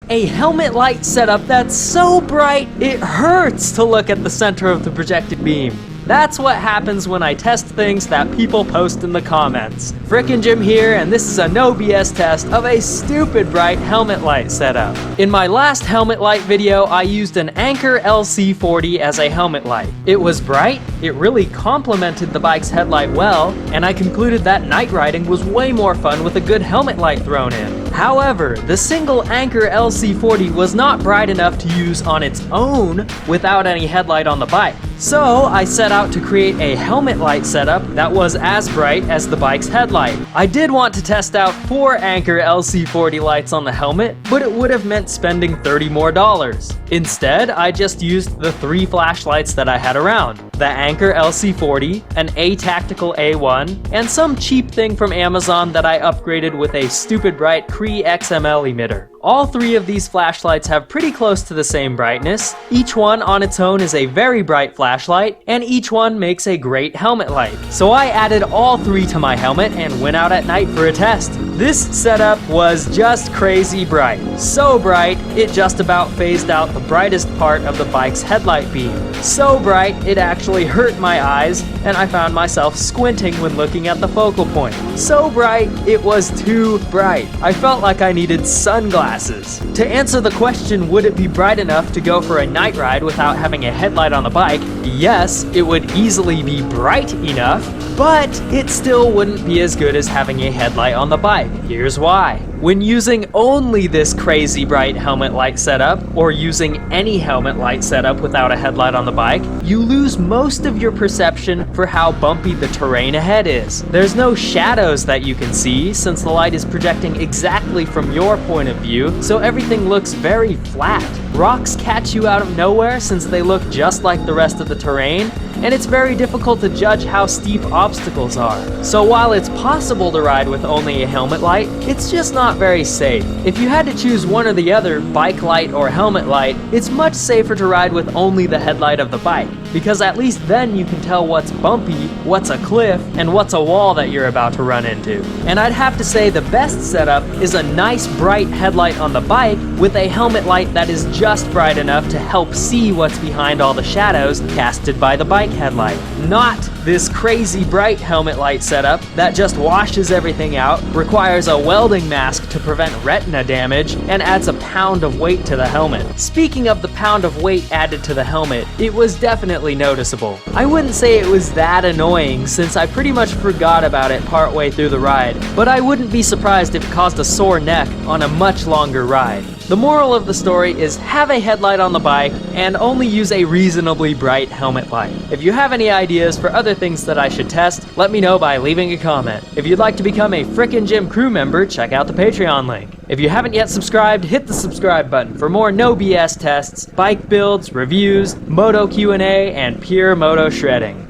A helmet light setup that's so bright, it hurts to look at the center of the projected beam. That's what happens when I test things that people post in the comments. Frickin' Jim here, and this is a no BS test of a stupid bright helmet light setup. In my last helmet light video, I used an Anker LC40 as a helmet light. It was bright, it really complemented the bike's headlight well, and I concluded that night riding was way more fun with a good helmet light thrown in. However, the single Anker LC40 was not bright enough to use on its own without any headlight on the bike. So I set out to create a helmet light setup that was as bright as the bike's headlight. I did want to test out 4 Anker LC40 lights on the helmet, but it would have meant spending $30 more. Instead, I just used the 3 flashlights that I had around. The Anker LC40, an A-Tactical A1, and some cheap thing from Amazon that I upgraded with a stupid bright Cree XML emitter. All 3 of these flashlights have pretty close to the same brightness. Each one on its own is a very bright flashlight, and each one makes a great helmet light. So I added all 3 to my helmet and went out at night for a test. This setup was just crazy bright. So bright, it just about phased out the brightest part of the bike's headlight beam. So bright, it actually hurt my eyes, and I found myself squinting when looking at the focal point. So bright, it was too bright. I felt like I needed sunglasses. To answer the question, would it be bright enough to go for a night ride without having a headlight on the bike? Yes, it would easily be bright enough, but it still wouldn't be as good as having a headlight on the bike. Here's why. When using only this crazy bright helmet light setup, or using any helmet light setup without a headlight on the bike, you lose most of your perception for how bumpy the terrain ahead is. There's no shadows that you can see since the light is projecting exactly from your point of view, so everything looks very flat. Rocks catch you out of nowhere since they look just like the rest of the terrain, and it's very difficult to judge how steep obstacles are. So while it's possible to ride with only a helmet light, it's just not very safe. If you had to choose one or the other, bike light or helmet light, it's much safer to ride with only the headlight of the bike, because at least then you can tell what's bumpy, what's a cliff, and what's a wall that you're about to run into. And I'd have to say the best setup is a nice bright headlight on the bike with a helmet light that is just bright enough to help see what's behind all the shadows casted by the bike headlight. Not this crazy bright helmet light setup that just washes everything out, requires a welding mask to prevent retina damage, and adds a pound of weight to the helmet. Speaking of the pound of weight added to the helmet, it was definitely noticeable. I wouldn't say it was that annoying since I pretty much forgot about it partway through the ride, but I wouldn't be surprised if it caused a sore neck on a much longer ride. The moral of the story is have a headlight on the bike and only use a reasonably bright helmet light. If you have any ideas for other things that I should test, let me know by leaving a comment. If you'd like to become a Frickin' Jim crew member, check out the Patreon link. If you haven't yet subscribed, hit the subscribe button for more no BS tests, bike builds, reviews, moto Q&A, and pure moto shredding.